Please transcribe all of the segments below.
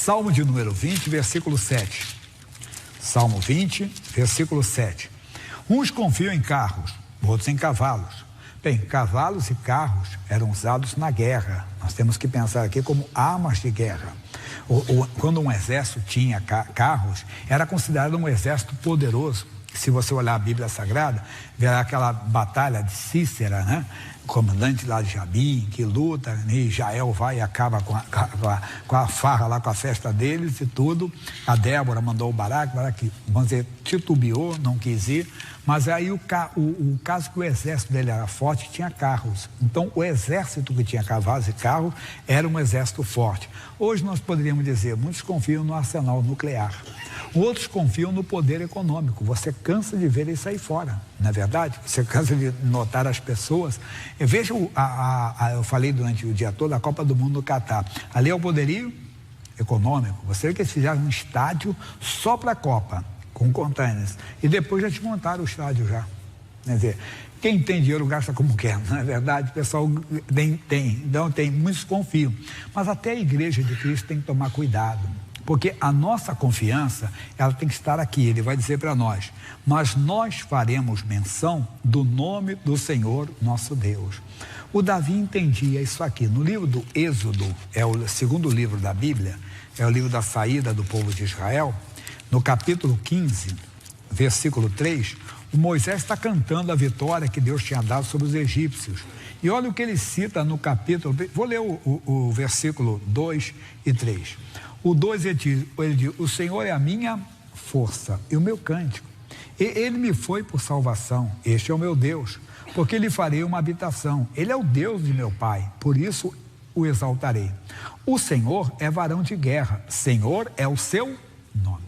Salmo de número 20, versículo 7. Salmo 20, versículo 7. Uns confiam em carros, outros em cavalos. Bem, cavalos e carros eram usados na guerra. Nós temos que pensar aqui como armas de guerra. Quando um exército tinha carros, era considerado um exército poderoso. Se você olhar a Bíblia Sagrada, verá aquela batalha de Cícera, né? O comandante lá de Jabim, que luta, e Jael vai e acaba com a farra lá, com a festa deles e tudo. A Débora mandou o Baraque, vamos dizer, titubeou, não quis ir. Mas aí o caso que o exército dele era forte, tinha carros. Então o exército que tinha cavalos e carros era um exército forte. Hoje nós poderíamos dizer, muitos confiam no arsenal nuclear. Outros confiam no poder econômico. Você cansa de ver isso aí fora, não é verdade? Você cansa de notar as pessoas. Veja, eu falei durante o dia todo, a Copa do Mundo no Catar. Ali é o poderio econômico. Você vê que eles fizeram um estádio só para a Copa, com containers. E depois já desmontaram o estádio já. Quer dizer, quem tem dinheiro gasta como quer, não é verdade? O pessoal tem, muitos confiam. Mas até a Igreja de Cristo tem que tomar cuidado. Porque a nossa confiança, ela tem que estar aqui. Ele vai dizer para nós, mas nós faremos menção do nome do Senhor nosso Deus. O Davi entendia isso aqui. No livro do Êxodo, é o segundo livro da Bíblia, é o livro da saída do povo de Israel. No capítulo 15, versículo 3, o Moisés está cantando a vitória que Deus tinha dado sobre os egípcios. E olha o que ele cita no capítulo, vou ler o versículo 2 e 3. O 2 ele diz, o Senhor é a minha força e o meu cântico. Ele me foi por salvação, este é o meu Deus, porque lhe farei uma habitação. Ele é o Deus de meu pai, por isso o exaltarei. O Senhor é varão de guerra, Senhor é o seu nome.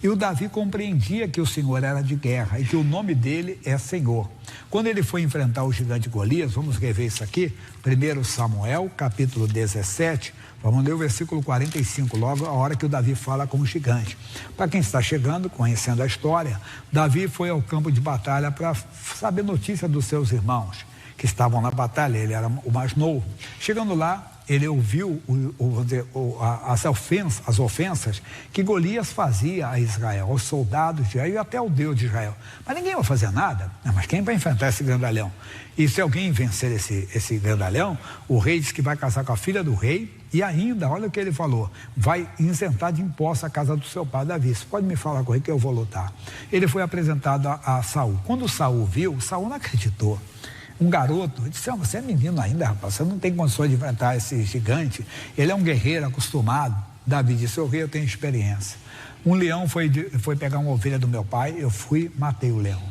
E o Davi compreendia que o Senhor era de guerra e que o nome dele é Senhor. Quando ele foi enfrentar o gigante Golias, vamos rever isso aqui, 1 Samuel, capítulo 17, vamos ler o versículo 45, logo a hora que o Davi fala com o gigante. Para quem está chegando, conhecendo a história, Davi foi ao campo de batalha para saber notícia dos seus irmãos que estavam na batalha, ele era o mais novo. Chegando lá, ele ouviu as ofensas que Golias fazia a Israel, aos soldados de Israel e até ao Deus de Israel. Mas ninguém vai fazer nada. Mas quem vai enfrentar esse grandalhão? E se alguém vencer esse grandalhão, o rei diz que vai casar com a filha do rei e ainda, olha o que ele falou, vai isentar de imposto a casa do seu pai Davi. Você pode me falar com ele que eu vou lutar. Ele foi apresentado a Saul. Quando Saul viu, Saul não acreditou. Um garoto, disse, você é menino ainda, rapaz, você não tem condições de enfrentar esse gigante, ele é um guerreiro acostumado. Davi disse, eu tenho experiência. Um leão foi pegar uma ovelha do meu pai, eu fui, matei o leão.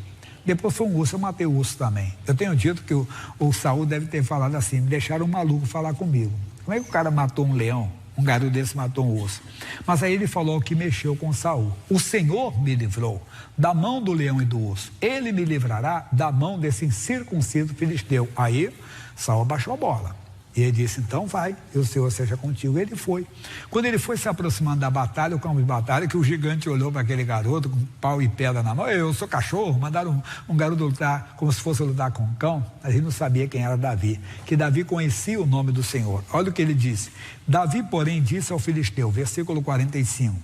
Depois foi um urso, eu matei o urso também. Eu tenho dito que o Saul deve ter falado assim, me deixaram um maluco falar comigo. Como é que o cara matou um leão? Um garoto desse matou um urso. Mas aí ele falou que mexeu com Saul. O Senhor me livrou da mão do leão e do urso. Ele me livrará da mão desse incircunciso filisteu. Aí Saul abaixou a bola. E ele disse, então vai, e o Senhor seja contigo. Ele foi. Quando ele foi se aproximando da batalha, o campo de batalha, que o gigante olhou para aquele garoto com pau e pedra na mão. Eu sou cachorro, mandaram um garoto lutar como se fosse lutar com um cão. A gente não sabia quem era Davi, que Davi conhecia o nome do Senhor. Olha o que ele disse. Davi, porém, disse ao filisteu, versículo 45,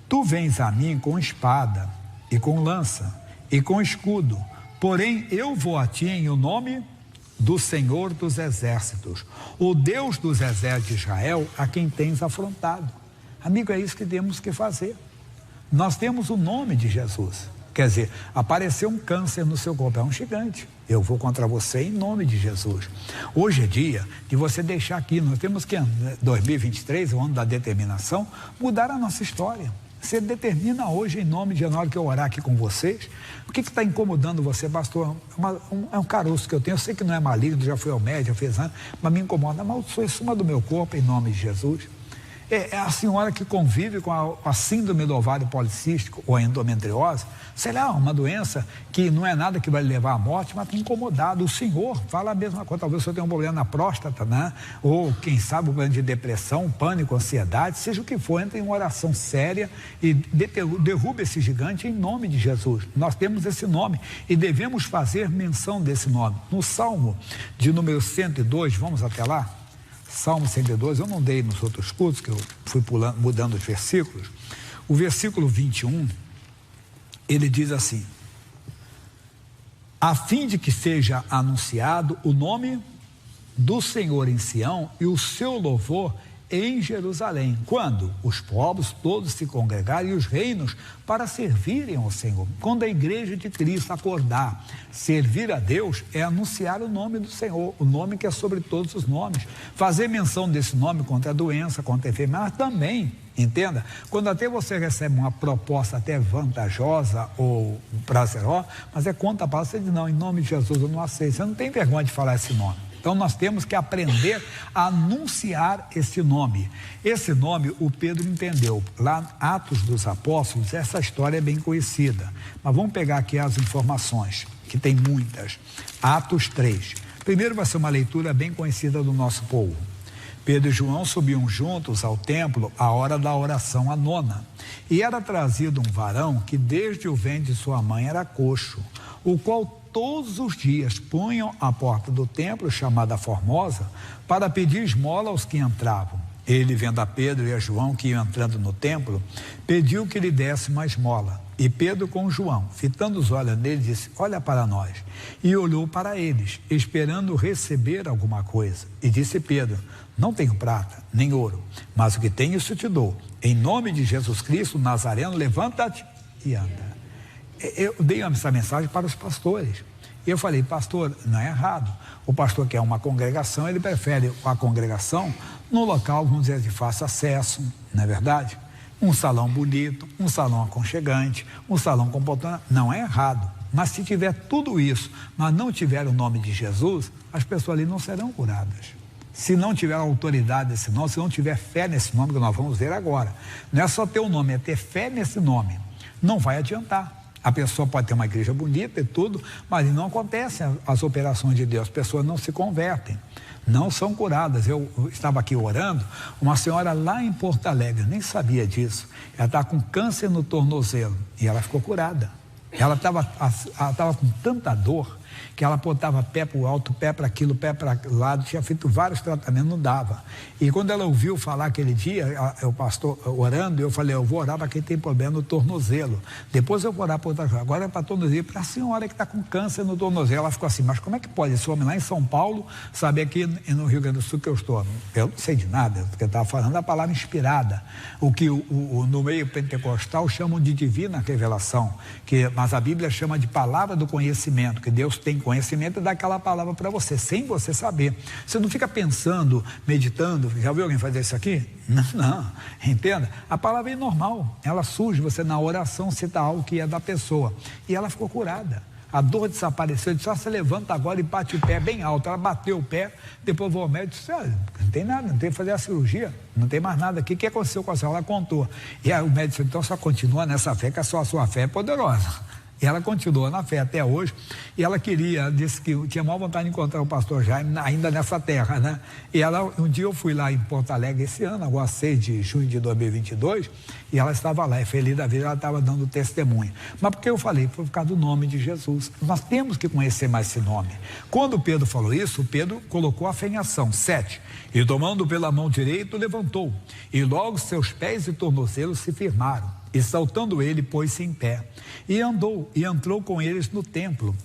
tu vens a mim com espada e com lança e com escudo, porém eu vou a ti em o nome do Senhor dos exércitos, o Deus dos exércitos de Israel, a quem tens afrontado. Amigo, é isso que temos que fazer. Nós temos o nome de Jesus. Quer dizer, apareceu um câncer no seu corpo, é um gigante. Eu vou contra você em nome de Jesus. Hoje é dia de você deixar aqui, nós temos que, 2023, o ano da determinação, mudar a nossa história. Você determina hoje, em nome de, na hora que eu orar aqui com vocês, o que está incomodando você, pastor? É um caroço que eu tenho, eu sei que não é maligno, já fui ao médico, já fez anos, mas me incomoda, amaldiçoa em cima do meu corpo, em nome de Jesus. É a senhora que convive com a síndrome do ovário policístico ou a endometriose, sei lá, uma doença que não é nada que vai levar à morte, mas está incomodado. O Senhor fala a mesma coisa, talvez você tenha um problema na próstata, né? Ou quem sabe um problema de depressão, pânico, ansiedade, seja o que for, entre em uma oração séria e derruba esse gigante em nome de Jesus. Nós temos esse nome e devemos fazer menção desse nome. No Salmo de número 102, vamos até lá? Salmo 112, eu não dei nos outros cultos, que eu fui mudando os versículos. O versículo 21, ele diz assim: a fim de que seja anunciado o nome do Senhor em Sião e o seu louvor em Jerusalém, quando os povos todos se congregarem e os reinos para servirem ao Senhor. Quando a igreja de Cristo acordar, servir a Deus é anunciar o nome do Senhor, o nome que é sobre todos os nomes, fazer menção desse nome contra a doença, contra a enfermidade, mas também, entenda, quando até você recebe uma proposta até vantajosa ou prazerosa, mas é contra a palavra, você diz, não, em nome de Jesus eu não aceito, você não tem vergonha de falar esse nome. Então nós temos que aprender a anunciar esse nome. Esse nome o Pedro entendeu. Lá Atos dos Apóstolos, essa história é bem conhecida. Mas vamos pegar aqui as informações, que tem muitas. Atos 3. Primeiro vai ser uma leitura bem conhecida do nosso povo. Pedro e João subiam juntos ao templo à hora da oração, a nona. E era trazido um varão que desde o ventre de sua mãe era coxo, o qual todos os dias punham à porta do templo, chamada Formosa, para pedir esmola aos que entravam. Ele, vendo a Pedro e a João que iam entrando no templo, pediu que lhe desse uma esmola. E Pedro com João, fitando os olhos nele, disse, olha para nós. E olhou para eles, esperando receber alguma coisa. E disse Pedro, não tenho prata, nem ouro, mas o que tenho isso te dou. Em nome de Jesus Cristo, Nazareno, levanta-te e anda. Eu dei essa mensagem para os pastores. E eu falei, pastor, não é errado. O pastor quer uma congregação, ele prefere a congregação no local, vamos dizer, de fácil acesso, não é verdade? Um salão bonito, um salão aconchegante, um salão com poltrona, não é errado. Mas se tiver tudo isso, mas não tiver o nome de Jesus, as pessoas ali não serão curadas. Se não tiver autoridade nesse nome, se não tiver fé nesse nome, que nós vamos ver agora. Não é só ter o nome, é ter fé nesse nome. Não vai adiantar. A pessoa pode ter uma igreja bonita e tudo, mas não acontecem as operações de Deus. As pessoas não se convertem, não são curadas. Eu estava aqui orando, uma senhora lá em Porto Alegre, nem sabia disso. Ela estava com câncer no tornozelo e ela ficou curada. Ela estava com tanta dor que ela botava pé para o alto, pé para aquilo, pé para o lado, tinha feito vários tratamentos, não dava. E quando ela ouviu falar aquele dia, o pastor orando, eu falei, eu vou orar para quem tem problema no tornozelo. Depois eu vou orar para outra coisa. Agora é para tornozelo, para a senhora que está com câncer no tornozelo. Ela ficou assim, mas como é que pode esse homem lá em São Paulo saber aqui no Rio Grande do Sul que eu estou? Eu não sei de nada, porque eu estava falando a palavra inspirada. O que no meio pentecostal chamam de divina revelação, mas a Bíblia chama de palavra do conhecimento, que Deus tem conhecimento e dá aquela palavra para você, sem você saber. Você não fica pensando, meditando, já viu alguém fazer isso aqui? Não, entenda? A palavra é normal, ela surge, você na oração cita algo que é da pessoa, e ela ficou curada. A dor desapareceu, ele só se levanta agora e bate o pé bem alto. Ela bateu o pé, depois vou ao médico e disse, não tem nada, não tem que fazer a cirurgia, não tem mais nada aqui. O que aconteceu com a senhora? Ela contou. E aí o médico disse, então só continua nessa fé, que a sua fé é poderosa. E ela continuou na fé até hoje, e ela disse que tinha maior vontade de encontrar o pastor Jaime ainda nessa terra, né? E um dia eu fui lá em Porto Alegre esse ano, agora 6 de junho de 2022, e ela estava lá, e feliz da vida, ela estava dando testemunho. Mas porque eu falei? Foi por causa do nome de Jesus. Nós temos que conhecer mais esse nome. Quando Pedro falou isso, Pedro colocou a fé em ação. 7. E tomando pela mão direita, levantou, e logo seus pés e tornozelos se firmaram. E saltando ele, pôs-se em pé, e andou, e entrou com eles no templo,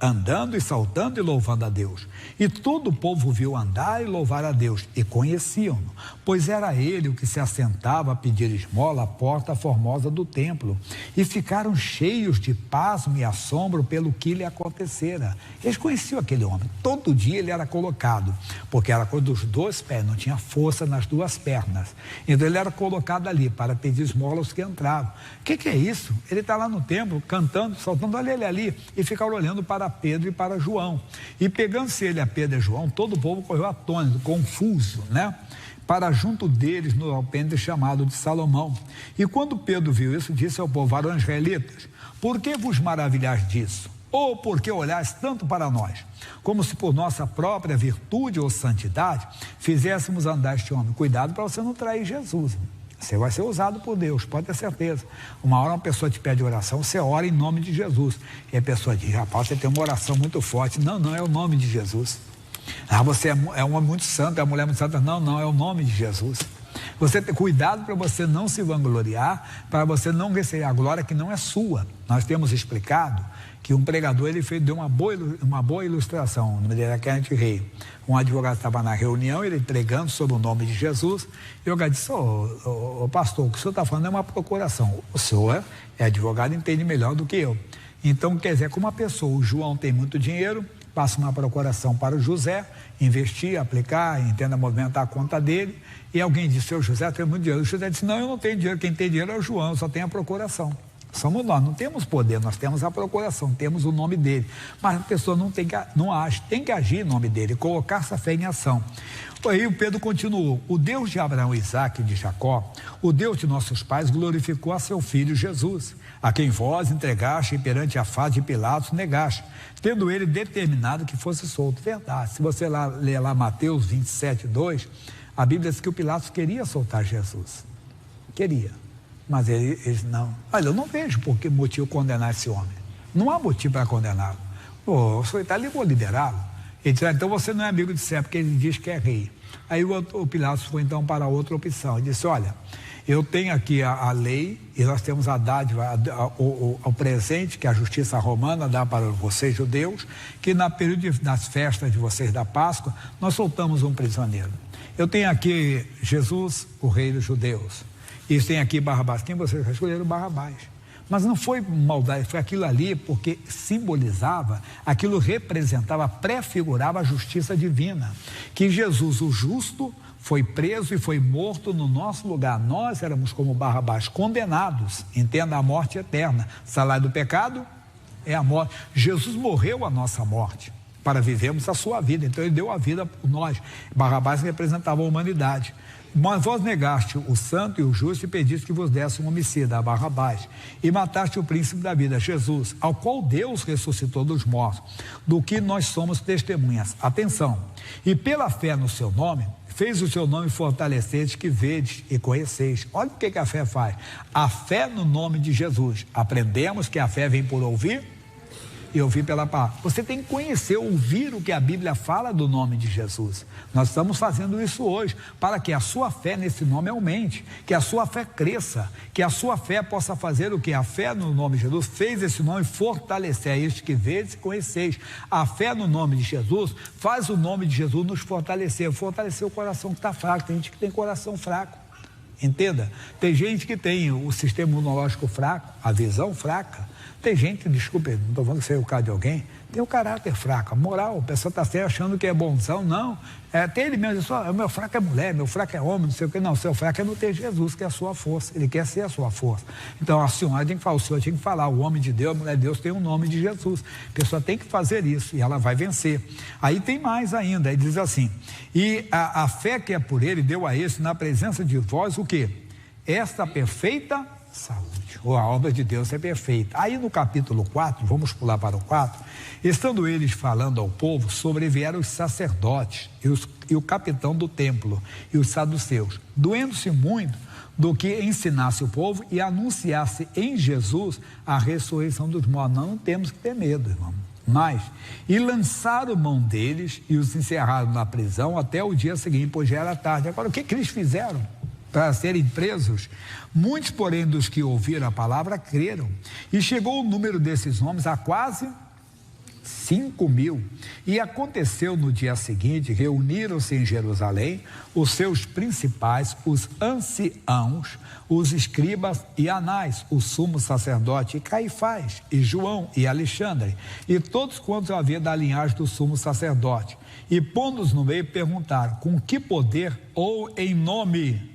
andando e saltando e louvando a Deus. E todo o povo viu andar e louvar a Deus, e conheciam-no, pois era ele o que se assentava a pedir esmola à porta formosa do templo. E ficaram cheios de pasmo e assombro pelo que lhe acontecera. Eles conheciam aquele homem, todo dia ele era colocado, porque era coisa dos 2 pés, não tinha força nas 2 pernas. Então ele era colocado ali para pedir esmola aos que entravam. O que é isso? Ele está lá no templo, cantando, saltando, olha ele ali, e ficaram olhando para Pedro e para João. E pegando-se ele a Pedro e João, todo o povo correu atônito, confuso, né? Para junto deles no alpendre chamado de Salomão. E quando Pedro viu isso, disse ao povo, varões israelitas, por que vos maravilhais disso? Ou por que olhais tanto para nós? Como se por nossa própria virtude ou santidade fizéssemos andar este homem. Cuidado para você não trair Jesus. Você vai ser usado por Deus, pode ter certeza. Uma hora uma pessoa te pede oração, você ora em nome de Jesus. E a pessoa diz, rapaz, você tem uma oração muito forte. Não, é o nome de Jesus. Você é um homem muito santo, é uma mulher muito santa. Não, é o nome de Jesus. Você tem cuidado para você não se vangloriar, para você não receber a glória que não é sua. Nós temos explicado que um pregador, ele deu uma boa ilustração. O nome dele era Kenneth Rei. Um advogado estava na reunião, ele pregando sobre o nome de Jesus, e o cara disse: ô pastor, o que o senhor está falando é uma procuração. O senhor é advogado, entende melhor do que eu. Então, quer dizer, como uma pessoa, o João tem muito dinheiro, passa uma procuração para o José, investir, aplicar, entenda, movimentar a conta dele, e alguém disse: seu José tem muito dinheiro. O José disse: não, eu não tenho dinheiro, quem tem dinheiro é o João, eu só tenho a procuração. Somos nós, não temos poder, nós temos a procuração, temos o nome dele, mas a pessoa tem que agir em nome dele, colocar essa fé em ação. Aí o Pedro continuou: o Deus de Abraão, Isaque e de Jacó, o Deus de nossos pais, glorificou a seu filho Jesus, a quem vós entregaste e perante a face de Pilatos negaste, tendo ele determinado que fosse solto. Verdade, se você ler lá Mateus 27:2, a Bíblia diz que o Pilatos queria soltar Jesus, queria. Mas eles não. Olha, eu não vejo por que motivo condenar esse homem. Não há motivo para condená-lo. O senhor está ali, vou liberá-lo. Ele disse: então você não é amigo de César, porque ele diz que é rei. Aí o Pilatos foi então para outra opção. Ele disse: olha, eu tenho aqui a lei, e nós temos a dádiva, o presente que a justiça romana dá para vocês judeus, que no período das festas de vocês da Páscoa, nós soltamos um prisioneiro. Eu tenho aqui Jesus, o rei dos judeus. E tem aqui Barrabás. Quem vocês escolheram? Barrabás. Mas não foi maldade, foi aquilo ali porque simbolizava, aquilo representava, prefigurava a justiça divina. Que Jesus, o justo, foi preso e foi morto no nosso lugar. Nós éramos como Barrabás, condenados, entenda, a morte eterna. Salário do pecado é a morte. Jesus morreu a nossa morte para vivermos a sua vida. Então ele deu a vida por nós. Barrabás representava a humanidade. Mas vós negaste o santo e o justo e pediste que vos desse um homicida, a Barrabás, e mataste o príncipe da vida, Jesus, ao qual Deus ressuscitou dos mortos, do que nós somos testemunhas. Atenção, e pela fé no seu nome, fez o seu nome fortalecer, que vedes e conheceis. Olha o que a fé faz. A fé no nome de Jesus. Aprendemos que a fé vem por ouvir e ouvir pela palavra. Você tem que conhecer, ouvir o que a Bíblia fala do nome de Jesus. Nós estamos fazendo isso hoje, para que a sua fé nesse nome aumente, que a sua fé cresça, que a sua fé possa fazer o que a fé no nome de Jesus fez esse nome fortalecer, a este que vedes e conheceis. A fé no nome de Jesus faz o nome de Jesus nos fortalecer o coração que está fraco. Tem gente que tem coração fraco, entenda, tem gente que tem o sistema imunológico fraco, a visão fraca. Tem gente, desculpe, não estou falando que você é o caso de alguém, tem o caráter fraco, a moral, a pessoa está sempre achando que é bonzão, não. Tem ele mesmo, o meu fraco é mulher, meu fraco é homem, não sei o que, não. O seu fraco é não ter Jesus, que é a sua força, ele quer ser a sua força. Então a senhora tem que falar, o senhor tem que falar, o homem de Deus, a mulher de Deus tem o nome de Jesus. A pessoa tem que fazer isso e ela vai vencer. Aí tem mais ainda, ele diz assim: e a fé que é por ele deu a esse, na presença de vós, o quê? Esta perfeita saúde. Ou a obra de Deus é perfeita. Aí no capítulo 4, vamos pular para o 4, estando eles falando ao povo, sobrevieram os sacerdotes e o capitão do templo e os saduceus, doendo-se muito do que ensinasse o povo e anunciasse em Jesus a ressurreição dos mortos. Não temos que ter medo, irmão. Mas, e lançaram mão deles e os encerraram na prisão até o dia seguinte, pois já era tarde. Agora, o que eles fizeram para serem presos? Muitos, porém, dos que ouviram a palavra creram, e chegou o número desses homens a quase 5.000. E aconteceu no dia seguinte, reuniram-se em Jerusalém os seus principais, os anciãos, os escribas e Anás, o sumo sacerdote, e Caifás, e João, e Alexandre, e todos quantos havia da linhagem do sumo sacerdote. E pondo-os no meio, perguntaram: com que poder ou em nome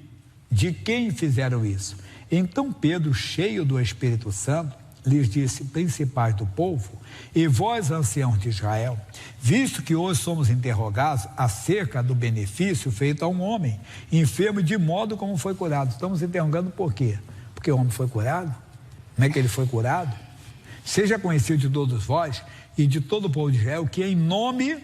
de quem fizeram isso? Então Pedro, cheio do Espírito Santo, lhes disse: principais do povo, e vós, anciãos de Israel, visto que hoje somos interrogados acerca do benefício feito a um homem enfermo, de modo como foi curado. Estamos interrogando por quê? Porque o homem foi curado. Como é que ele foi curado? Seja conhecido de todos vós e de todo o povo de Israel que em nome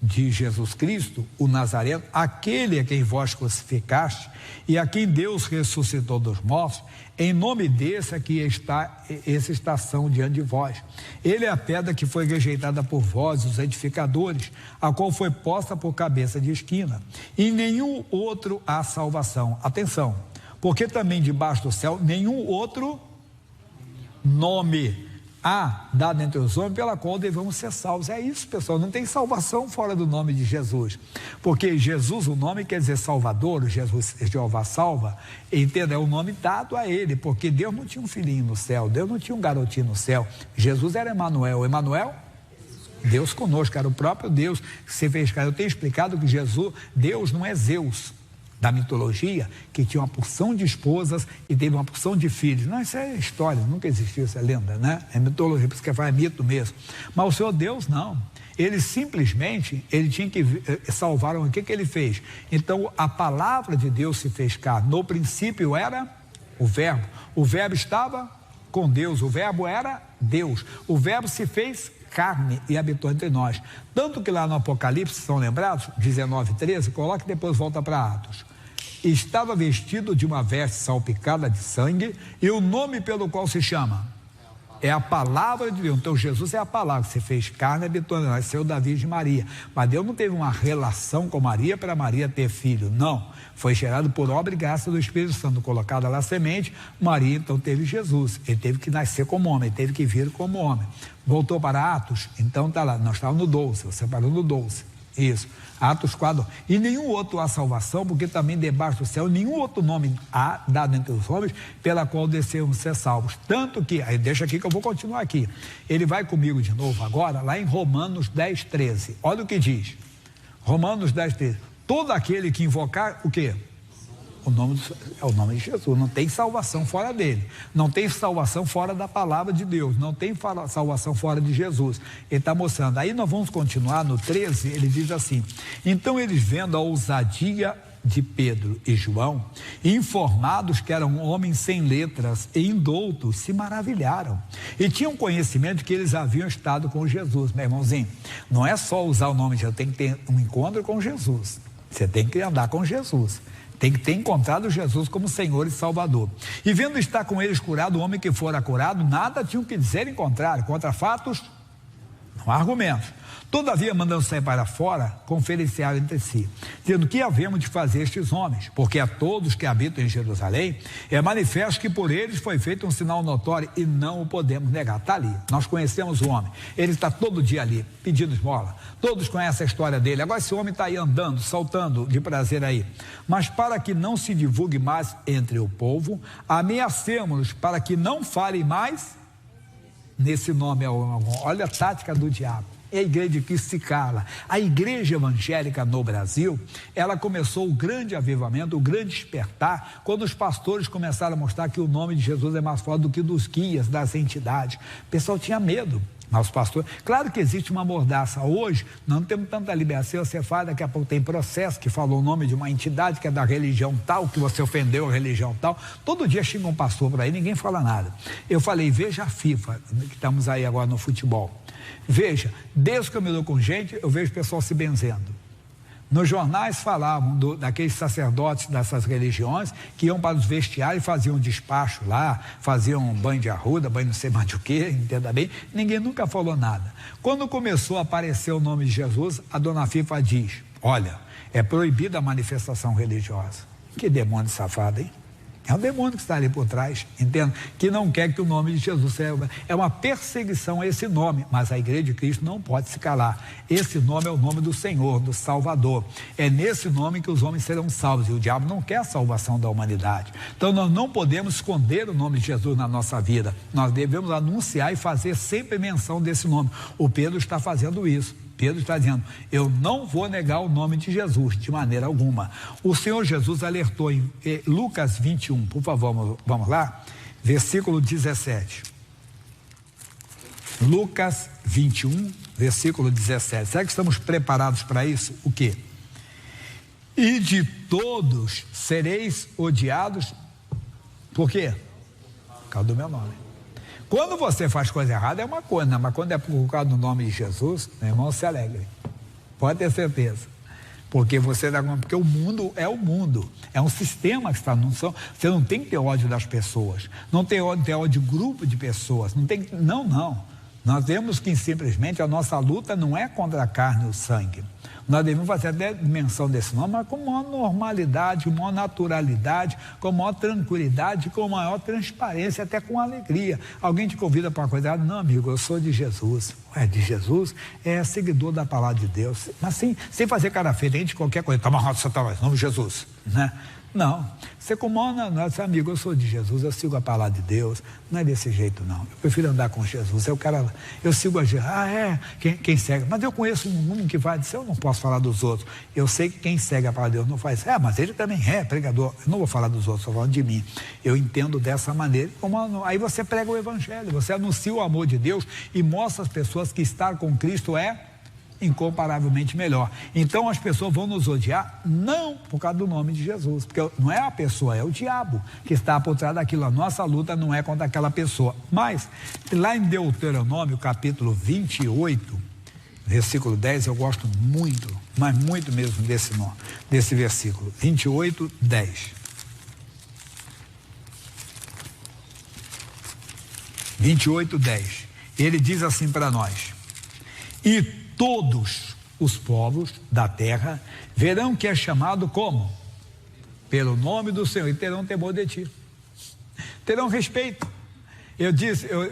de Jesus Cristo, o Nazareno, aquele a quem vós crucificaste e a quem Deus ressuscitou dos mortos, em nome desse aqui esse estação diante de vós. Ele é a pedra que foi rejeitada por vós, os edificadores, a qual foi posta por cabeça de esquina. Em nenhum outro há salvação. Atenção, porque também debaixo do céu nenhum outro nome há dado entre os homens pela qual devemos ser salvos. É isso, pessoal, não tem salvação fora do nome de Jesus, porque Jesus, o nome quer dizer Salvador, Jesus, Jeová salva, entenda, é o nome dado a ele, porque Deus não tinha um filhinho no céu, Deus não tinha um garotinho no céu, Jesus era Emanuel, Deus conosco, era o próprio Deus que se fez cara. Eu tenho explicado que Deus não é Zeus da mitologia, que tinha uma porção de esposas e teve uma porção de filhos. Não, isso é história, nunca existiu essa lenda, né? É mitologia, por isso que é mito mesmo. Mas o Senhor Deus não. Ele simplesmente, ele tinha que salvar. O que ele fez? Então a palavra de Deus se fez carne. No princípio era o verbo estava com Deus, o verbo era Deus, o verbo se fez carne e habitou entre nós. Tanto que lá no Apocalipse, estão lembrados? 19:13, coloque e depois volta para Atos. Estava vestido de uma veste salpicada de sangue, e o nome pelo qual se chama é a palavra de Deus. Então Jesus é a palavra que se fez carne e habitou entre nós, nasceu da Virgem Maria. Mas Deus não teve uma relação com Maria para Maria ter filho, não. Foi gerado por obra e graça do Espírito Santo, colocada lá a semente. Maria então teve Jesus, ele teve que nascer como homem, ele teve que vir como homem. Voltou para Atos, então está lá, nós estávamos no 12, você parou no 12, isso, Atos 4, e nenhum outro há salvação, porque também debaixo do céu nenhum outro nome há dado entre os homens, pela qual descemos ser salvos. Tanto que, aí deixa aqui que eu vou continuar aqui, ele vai comigo de novo agora, lá em Romanos 10:13, olha o que diz, Romanos 10:13, todo aquele que invocar, o quê? É o nome de Jesus, não tem salvação fora dele, não tem salvação fora da palavra de Deus, não tem salvação fora de Jesus. Ele está mostrando, aí nós vamos continuar no 13, ele diz assim, então eles vendo a ousadia de Pedro e João, informados que eram homens sem letras e indoutos, se maravilharam e tinham conhecimento que eles haviam estado com Jesus. Meu irmãozinho, não é só usar o nome de Jesus, tem que ter um encontro com Jesus, você tem que andar com Jesus, tem que ter encontrado Jesus como Senhor e Salvador. E vendo estar com eles curado o homem que fora curado, nada tinham que dizer em contrário, contra fatos, não há argumentos. Todavia, mandando sair para fora, conferenciaram entre si, dizendo: que havemos de fazer estes homens? Porque a todos que habitam em Jerusalém é manifesto que por eles foi feito um sinal notório e não o podemos negar. Está ali, nós conhecemos o homem, ele está todo dia ali, pedindo esmola, todos conhecem a história dele. Agora esse homem está aí andando, saltando de prazer aí, mas para que não se divulgue mais entre o povo, ameacemos-nos para que não falem mais nesse nome. Olha a tática do diabo. É a igreja que se cala. A igreja evangélica no Brasil, ela começou o grande avivamento, o grande despertar, quando os pastores começaram a mostrar que o nome de Jesus é mais forte do que dos guias, das entidades. O pessoal tinha medo. Mas os pastores, claro que existe uma mordaça. Hoje não temos tanta liberação. Você fala, daqui a pouco tem processo que falou o nome de uma entidade que é da religião tal, que você ofendeu a religião tal. Todo dia xinga um pastor por aí, ninguém fala nada. Eu falei, veja a FIFA, que estamos aí agora no futebol. Veja, desde que eu me dou com gente, eu vejo o pessoal se benzendo. Nos jornais falavam daqueles sacerdotes dessas religiões que iam para os vestiários e faziam despacho lá, faziam banho de arruda, banho não sei mais de o que, entenda bem. Ninguém nunca falou nada. Quando começou a aparecer o nome de Jesus, a dona FIFA diz: olha, é proibida a manifestação religiosa. Que demônio safado, hein? É um demônio que está ali por trás, entende? Que não quer que o nome de Jesus seja. É uma perseguição a esse nome, mas a igreja de Cristo não pode se calar. Esse nome é o nome do Senhor, do Salvador. É nesse nome que os homens serão salvos, e o diabo não quer a salvação da humanidade. Então nós não podemos esconder o nome de Jesus na nossa vida. Nós devemos anunciar e fazer sempre menção desse nome. O Pedro está fazendo isso. Pedro está dizendo: eu não vou negar o nome de Jesus de maneira alguma. O Senhor Jesus alertou em Lucas 21, por favor, vamos lá, versículo 17. Lucas 21, versículo 17. Será que estamos preparados para isso? O quê? E de todos sereis odiados. Por quê? Por causa do meu nome. Quando você faz coisa errada é uma coisa, mas quando é por causa do nome de Jesus, meu irmão, se alegre. pode ter certeza. Porque porque o mundo, é um sistema que está, você não tem que ter ódio das pessoas, não tem ódio, ter ódio de grupo de pessoas, não. Nós vemos que simplesmente a nossa luta não é contra a carne e o sangue. Nós devemos fazer até menção desse nome, mas com maior normalidade, com maior naturalidade, com maior tranquilidade, com maior transparência, até com alegria. Alguém te convida para uma coisa errada? Não, amigo, eu sou de Jesus. De Jesus? É seguidor da palavra de Deus. Mas sem fazer cara feia, de qualquer coisa. Toma roda, Satanás, em nome de Jesus, né? Não, você comanda, nosso amigo, eu sou de Jesus, eu sigo a palavra de Deus, não é desse jeito não, eu prefiro andar com Jesus, eu sigo a Jesus, quem segue, mas eu conheço um que vai dizer, eu não posso falar dos outros, eu sei que quem segue a palavra de Deus não faz, mas ele também é pregador, eu não vou falar dos outros, estou falando de mim, eu entendo dessa maneira, aí você prega o evangelho, você anuncia o amor de Deus e mostra às pessoas que estar com Cristo é incomparavelmente melhor. Então as pessoas vão nos odiar não por causa do nome de Jesus, porque não é a pessoa, é o diabo que está por trás daquilo. A nossa luta não é contra aquela pessoa. Mas lá em Deuteronômio capítulo 28 versículo 10, eu gosto muito, mas muito mesmo desse versículo 28, 10. 28, 10. Ele diz assim para nós: e todos os povos da terra verão que é chamado como? Pelo nome do Senhor, e terão temor de ti. Terão respeito. Eu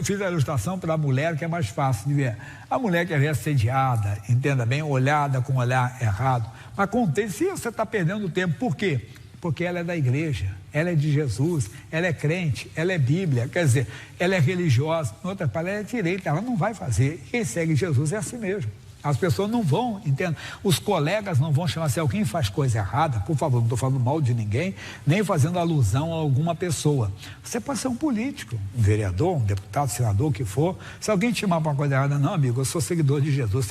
fiz a ilustração para a mulher, que é mais fácil de ver. A mulher que é assediada, entenda bem, olhada com um olhar errado. Mas se você está perdendo tempo, por quê? Porque ela é da igreja, ela é de Jesus, ela é crente, ela é Bíblia, quer dizer, ela é religiosa, em outras palavras, ela é direita, ela não vai fazer. Quem segue Jesus é assim mesmo. As pessoas não vão, entende? Os colegas não vão chamar, se alguém faz coisa errada, por favor, não estou falando mal de ninguém, nem fazendo alusão a alguma pessoa. Você pode ser um político, um vereador, um deputado, senador, o que for. Se alguém te chamar para uma coisa errada, não, amigo, eu sou seguidor de Jesus,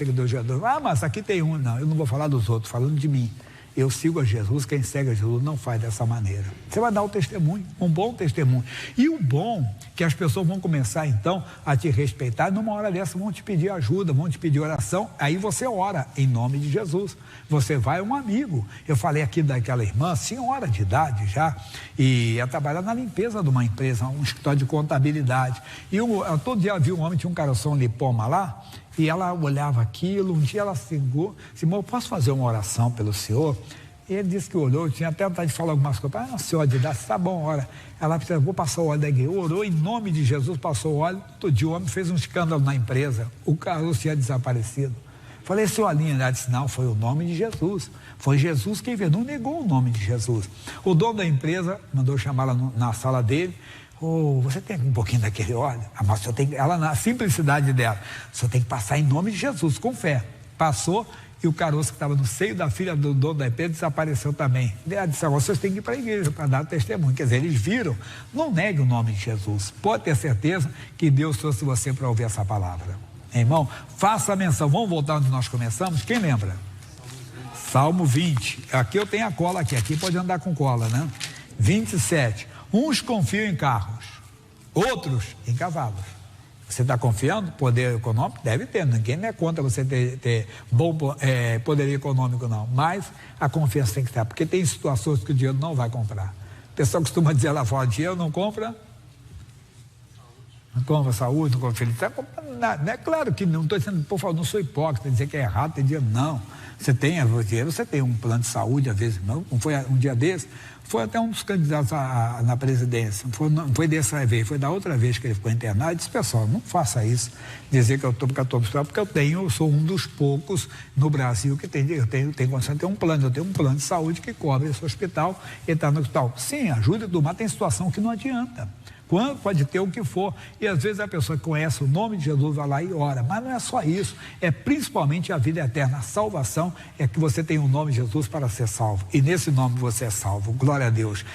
mas aqui tem um. Não, eu não vou falar dos outros, falando de mim. Eu sigo a Jesus, quem segue a Jesus não faz dessa maneira. Você vai dar o testemunho, um bom testemunho. E o bom que as pessoas vão começar então a te respeitar, numa hora dessa vão te pedir ajuda, vão te pedir oração, aí você ora em nome de Jesus. Você vai um amigo. Eu falei aqui daquela irmã, senhora de idade já, e ia trabalhar na limpeza de uma empresa, um escritório de contabilidade. E todo dia eu vi um homem, tinha um caroção lipoma lá, e ela olhava aquilo. Um dia ela chegou, disse: irmão, posso fazer uma oração pelo senhor? E ele disse que olhou, tinha até vontade de falar algumas coisas. Senhora de idade, tá bom, ora. Ela disse: vou passar o óleo da igreja. Orou em nome de Jesus, passou o óleo. Todo dia o homem fez um escândalo na empresa, o caroço tinha desaparecido. Falei: seu Alinha? Ela disse: não, foi o nome de Jesus, foi Jesus quem veio, não negou o nome de Jesus. O dono da empresa mandou chamá-la na sala dele. Você tem um pouquinho daquele óleo? Mas ela, na simplicidade dela, só tem que passar em nome de Jesus, com fé. Passou, e o caroço que estava no seio da filha do dono da empresa desapareceu também. Ela disse: agora vocês têm que ir para a igreja para dar testemunho. Quer dizer, eles viram, não negue o nome de Jesus. Pode ter certeza que Deus trouxe você para ouvir essa palavra. Irmão, faça a menção. Vamos voltar onde nós começamos? Quem lembra? Salmo 20. Aqui eu tenho a cola aqui pode andar com cola, né? 27. Uns confiam em carros, outros em cavalos. Você está confiando? Poder econômico? Deve ter, ninguém não é contra você ter bom poder econômico, não. Mas a confiança tem que estar, porque tem situações que o dinheiro não vai comprar. O pessoal costuma dizer lá fora: dinheiro não compra. Não compra saúde, não compra felicidade. É claro que não estou dizendo, por favor, não sou hipócrita, dizer que é errado ter dinheiro, não. Você tem dinheiro, você tem um plano de saúde, às vezes, não foi um dia desse. Foi até um dos candidatos na presidência, não foi dessa vez, foi da outra vez que ele ficou internado. E disse: pessoal, não faça isso, dizer que eu estou porque eu sou um dos poucos no Brasil que tem condição de ter um plano. Eu tenho um plano de saúde que cobre esse hospital, ele está no hospital. Sim, ajuda a tomar, tem situação que não adianta. Pode ter o que for, e às vezes a pessoa que conhece o nome de Jesus vai lá e ora, mas não é só isso, é principalmente a vida eterna, a salvação é que você tem o nome de Jesus para ser salvo, e nesse nome você é salvo. Glória a Deus.